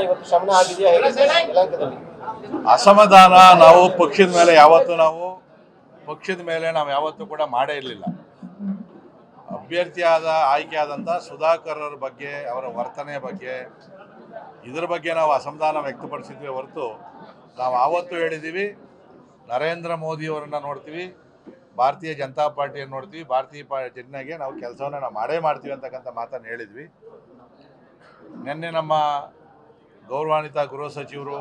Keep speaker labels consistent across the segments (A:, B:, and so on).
A: ಇವತ್ತು ಶಮನ ಆಗಿದೆಯಾ ಯಲಹಂಕದಲ್ಲಿ?
B: ಅಸಮಾಧಾನ ನಾವು ಪಕ್ಷದ ಮೇಲೆ ಯಾವತ್ತೂ ಕೂಡ ಮಾಡೇ ಇರಲಿಲ್ಲ. ಅಭ್ಯರ್ಥಿಯಾದ ಆಯ್ಕೆಯಾದಂಥ ಸುಧಾಕರ್ ಅವರ ಬಗ್ಗೆ, ಅವರ ವರ್ತನೆ ಬಗ್ಗೆ, ಇದರ ಬಗ್ಗೆ ನಾವು ಅಸಮಾಧಾನ ವ್ಯಕ್ತಪಡಿಸಿದ್ವಿ ಹೊರತು ನಾವು ಆವತ್ತು ಹೇಳಿದ್ದೀವಿ ನರೇಂದ್ರ ಮೋದಿಯವರನ್ನು ನೋಡ್ತೀವಿ, ಭಾರತೀಯ ಜನತಾ ಪಾರ್ಟಿಯನ್ನು ನೋಡ್ತೀವಿ, ಜನತೆಗೆ ನಾವು ಕೆಲಸವನ್ನು ನಾವು ಮಾಡೇ ಮಾಡ್ತೀವಿ ಅಂತಕ್ಕಂಥ ಮಾತನ್ನು ಹೇಳಿದ್ವಿ. ನಿನ್ನೆ ನಮ್ಮ ಗೌರವಾನ್ವಿತ ಗೃಹ ಸಚಿವರು,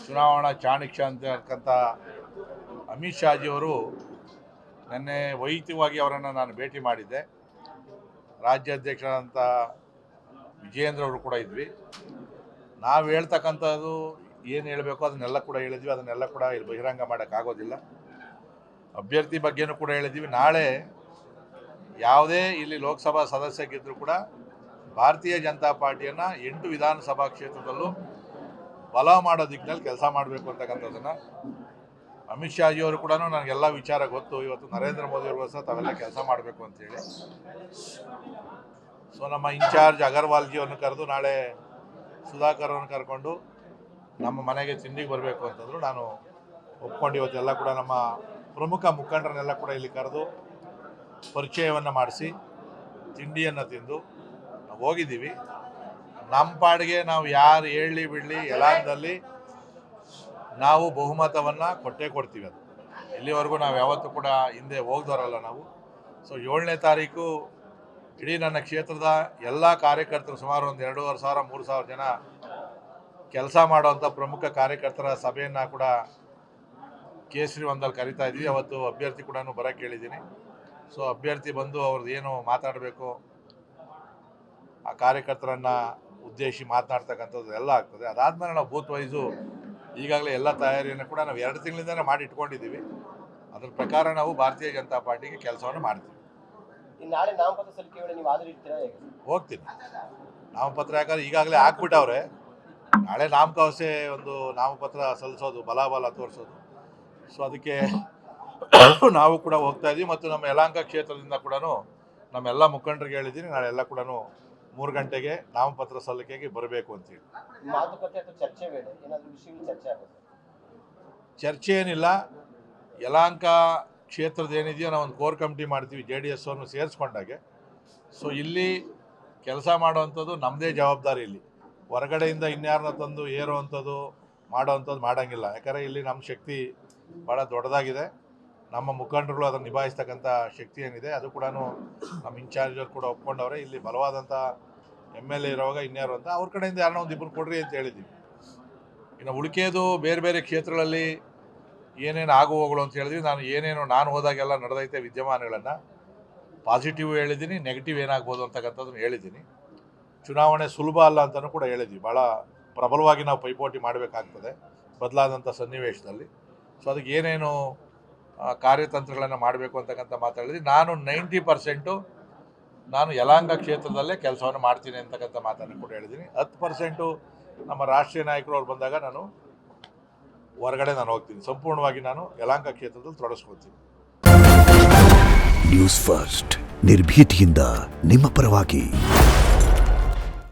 B: ಚುನಾವಣಾ ಚಾಣಕ್ಯ ಅಂತಕ್ಕಂಥ ಅಮಿತ್ ಶಾಜಿಯವರು ನಿನ್ನೆ ವೈಯಕ್ತಿಕವಾಗಿ ಅವರನ್ನು ನಾನು ಭೇಟಿ ಮಾಡಿದ್ದೆ. ರಾಜ್ಯಾಧ್ಯಕ್ಷರಾದಂಥ ವಿಜಯೇಂದ್ರ ಅವರು ಕೂಡ ಇದ್ವಿ. ನಾವು ಹೇಳ್ತಕ್ಕಂಥದ್ದು ಏನು ಹೇಳಬೇಕು ಅದನ್ನೆಲ್ಲ ಕೂಡ ಹೇಳಿದ್ವಿ. ಅದನ್ನೆಲ್ಲ ಕೂಡ ಇಲ್ಲಿ ಬಹಿರಂಗ ಮಾಡೋಕ್ಕಾಗೋದಿಲ್ಲ. ಅಭ್ಯರ್ಥಿ ಬಗ್ಗೆನೂ ಕೂಡ ಹೇಳಿದ್ವಿ. ನಾಳೆ ಯಾವುದೇ ಇಲ್ಲಿ ಲೋಕಸಭಾ ಸದಸ್ಯ ಗೆದ್ದರೂ ಕೂಡ ಭಾರತೀಯ ಜನತಾ ಪಾರ್ಟಿಯನ್ನು 8 ವಿಧಾನಸಭಾ ಕ್ಷೇತ್ರದಲ್ಲೂ ಬಲ ಮಾಡೋ ದಿಕ್ಕಿನಲ್ಲಿ ಕೆಲಸ ಮಾಡಬೇಕು ಅಂತಕ್ಕಂಥದ್ದನ್ನು ಅಮಿತ್ ಶಾಜಿಯವರು ಕೂಡ ನನಗೆಲ್ಲ ವಿಚಾರ ಗೊತ್ತು. ಇವತ್ತು ನರೇಂದ್ರ ಮೋದಿಯವ್ರಿಗೋಸ್ಕರ ತಾವೆಲ್ಲ ಕೆಲಸ ಮಾಡಬೇಕು ಅಂತೇಳಿ. ಸೊ ನಮ್ಮ ಇನ್ಚಾರ್ಜ್ ಅಗರ್ವಾಲ್ಜಿಯವ್ರನ್ನ ಕರೆದು ನಾಳೆ ಸುಧಾಕರ್ ಅವ್ರನ್ನ ಕರ್ಕೊಂಡು ನಮ್ಮ ಮನೆಗೆ ತಿಂಡಿಗೆ ಬರಬೇಕು ಅಂತಂದರು. ನಾನು ಒಪ್ಕೊಂಡು ಇವತ್ತೆಲ್ಲ ಕೂಡ ನಮ್ಮ ಪ್ರಮುಖ ಮುಖಂಡರನ್ನೆಲ್ಲ ಕೂಡ ಇಲ್ಲಿ ಕರೆದು ಪರಿಚಯವನ್ನು ಮಾಡಿಸಿ ತಿಂಡಿಯನ್ನು ತಿಂದು ಹೋಗಿದ್ದೀವಿ. ನಮ್ಮ ಪಾಡಿಗೆ ನಾವು ಯಾರು ಹೇಳಲಿ ಬಿಡಲಿ ಯಲಹಂಕದಲ್ಲಿ ನಾವು ಬಹುಮತವನ್ನು ಕೊಟ್ಟೇ ಕೊಡ್ತೀವಿ. ಅದು ಇಲ್ಲಿವರೆಗೂ ನಾವು ಯಾವತ್ತೂ ಕೂಡ ಹಿಂದೆ ಹೋಗ್ದವರಲ್ಲ ನಾವು. ಸೊ 7ನೇ ತಾರೀಕು ಇಡೀ ನನ್ನ ಕ್ಷೇತ್ರದ ಎಲ್ಲ ಕಾರ್ಯಕರ್ತರು ಸುಮಾರು ಒಂದು 2,500-3,000 ಜನ ಕೆಲಸ ಮಾಡುವಂಥ ಪ್ರಮುಖ ಕಾರ್ಯಕರ್ತರ ಸಭೆಯನ್ನು ಕೂಡ ಕೇಸರಿ ಒಂದಲ್ಲಿ ಕರಿತಾ ಇದ್ವಿ. ಅವತ್ತು ಅಭ್ಯರ್ಥಿ ಕೂಡ ಬರೋಕ್ಕೆ ಹೇಳಿದ್ದೀನಿ. ಸೊ ಅಭ್ಯರ್ಥಿ ಬಂದು ಅವ್ರದ್ದು ಏನು ಮಾತಾಡಬೇಕು ಆ ಕಾರ್ಯಕರ್ತರನ್ನು ಉದ್ದೇಶಿಸಿ ಮಾತನಾಡ್ತಕ್ಕಂಥದ್ದು ಎಲ್ಲ ಆಗ್ತದೆ. ಅದಾದಮೇಲೆ ನಾವು ಬೂತ್ ವೈಸು ಈಗಾಗಲೇ ಎಲ್ಲ ತಯಾರಿಯನ್ನು ಕೂಡ ನಾವು 2 ತಿಂಗಳಿಂದಲೇ ಮಾಡಿ ಇಟ್ಕೊಂಡಿದ್ದೀವಿ. ಅದ್ರ ಪ್ರಕಾರ ನಾವು ಭಾರತೀಯ ಜನತಾ ಪಾರ್ಟಿಗೆ ಕೆಲಸವನ್ನು ಮಾಡ್ತೀವಿ.
A: ನಾಳೆ ನಾಮಪತ್ರ ಸಲ್ಲಿಕೆ ವೇಳೆ ನೀವು ಹಾಜರಿರ್ತೀರಾ?
B: ಹೋಗ್ತೀನಿ. ನಾಮಪತ್ರ ಯಾಕಂದ್ರೆ ಈಗಾಗಲೇ ಹಾಕ್ಬಿಟ್ಟವ್ರೆ. ನಾಳೆ ನಾಮಕಾವಸ್ಥೆ ಒಂದು ನಾಮಪತ್ರ ಸಲ್ಲಿಸೋದು, ಬಲಾಬಲ ತೋರಿಸೋದು. ಸೊ ಅದಕ್ಕೆ ನಾವು ಕೂಡ ಹೋಗ್ತಾ ಇದ್ದೀವಿ. ಮತ್ತು ನಮ್ಮ ಯಲಹಂಕ ಕ್ಷೇತ್ರದಿಂದ ಕೂಡ ನಮ್ಮೆಲ್ಲ ಮುಖಂಡರಿಗೆ ಹೇಳಿದ್ದೀನಿ, ನಾಳೆ ಎಲ್ಲ ಕೂಡ 3 ಗಂಟೆಗೆ ನಾಮಪತ್ರ ಸಲ್ಲಿಕೆಗೆ ಬರಬೇಕು ಅಂತೇಳಿ.
A: ಮಾತುಕತೆ ಅಥವಾ ಚರ್ಚೆ ವೇಳೆ ಏನಾದರೂ ವಿಷಯಗಳು ಚರ್ಚೆ ಆಗುತ್ತೆ?
B: ಚರ್ಚೆ ಏನಿಲ್ಲ. ಯಲಹಂಕ ಕ್ಷೇತ್ರದ ಏನಿದೆಯೋ ನಾವು ಒಂದು ಕೋರ್ ಕಮಿಟಿ ಮಾಡ್ತೀವಿ JDS ಅವ್ರನ್ನು ಸೇರಿಸ್ಕೊಂಡಾಗೆ. ಸೊ ಇಲ್ಲಿ ಕೆಲಸ ಮಾಡೋವಂಥದ್ದು ನಮ್ಮದೇ ಜವಾಬ್ದಾರಿ. ಇಲ್ಲಿ ಹೊರಗಡೆಯಿಂದ ಇನ್ಯಾರನ್ನ ತಂದು ಏರುವಂಥದ್ದು ಮಾಡೋವಂಥದ್ದು ಮಾಡೋಂಗಿಲ್ಲ. ಯಾಕಂದರೆ ಇಲ್ಲಿ ನಮ್ಮ ಶಕ್ತಿ ಭಾಳ ದೊಡ್ಡದಾಗಿದೆ. ನಮ್ಮ ಮುಖಂಡರುಗಳು ಅದನ್ನು ನಿಭಾಯಿಸ್ತಕ್ಕಂಥ ಶಕ್ತಿ ಏನಿದೆ ಅದು ಕೂಡ ನಮ್ಮ ಇನ್ಚಾರ್ಜರು ಕೂಡ ಒಪ್ಕೊಂಡವ್ರೆ. ಇಲ್ಲಿ ಬಲವಾದಂಥ MLA ಇರುವಾಗ ಇನ್ಯಾರು ಅಂತ ಅವ್ರ ಕಡೆಯಿಂದ ಯಾರನ್ನ ಒಂದು ಇಬ್ಬರು ಕೊಡ್ರಿ ಅಂತ ಹೇಳಿದ್ದೀವಿ. ಇನ್ನು ಉಳಿಕೆಯದು ಬೇರೆ ಬೇರೆ ಕ್ಷೇತ್ರಗಳಲ್ಲಿ ಏನೇನು ಆಗುವಗಳು ಅಂತ ಹೇಳಿದ್ವಿ. ನಾನು ಹೋದಾಗೆಲ್ಲ ನಡೆದೈತೆ ವಿದ್ಯಮಾನಗಳನ್ನು ಪಾಸಿಟಿವ್ ಹೇಳಿದ್ದೀನಿ, ನೆಗೆಟಿವ್ ಏನಾಗ್ಬೋದು ಅಂತಕ್ಕಂಥದ್ದನ್ನು ಹೇಳಿದ್ದೀನಿ. ಚುನಾವಣೆ ಸುಲಭ ಅಲ್ಲ ಅಂತಲೂ ಕೂಡ ಹೇಳಿದ್ವಿ. ಭಾಳ ಪ್ರಬಲವಾಗಿ ನಾವು ಪೈಪೋಟಿ ಮಾಡಬೇಕಾಗ್ತದೆ ಬದಲಾದಂಥ ಸನ್ನಿವೇಶದಲ್ಲಿ. ಸೊ ಅದಕ್ಕೆ ಏನೇನು ಕಾರ್ಯತಂತ್ರಗಳನ್ನು ಮಾಡಬೇಕು ಅಂತಕ್ಕಂಥ ಮಾತಾಡಿದ್ವಿ. ನಾನು 90% ನಾನು ಯಲಹಂಕ ಕ್ಷೇತ್ರದಲ್ಲೇ ಕೆಲಸವನ್ನು ಮಾಡ್ತೀನಿ ಅಂತಕ್ಕಂಥ ಮಾತನ್ನು ಕೂಡ ಹೇಳಿದ್ದೀನಿ. 10% ನಮ್ಮ ರಾಷ್ಟ್ರೀಯ ನಾಯಕರು ಅವ್ರು ಬಂದಾಗ ನಾನು ಹೊರಗಡೆ ಹೋಗ್ತೀನಿ. ಸಂಪೂರ್ಣವಾಗಿ ನಾನು ಯಲಹಂಕ ಕ್ಷೇತ್ರದಲ್ಲಿ ತೊಡಗಿಸ್ಕೊಳ್ತೀನಿ.
C: ನ್ಯೂಸ್ ಫಸ್ಟ್ ನಿರ್ಭೀತಿಯಿಂದ ನಿಮ್ಮ ಪರವಾಗಿ.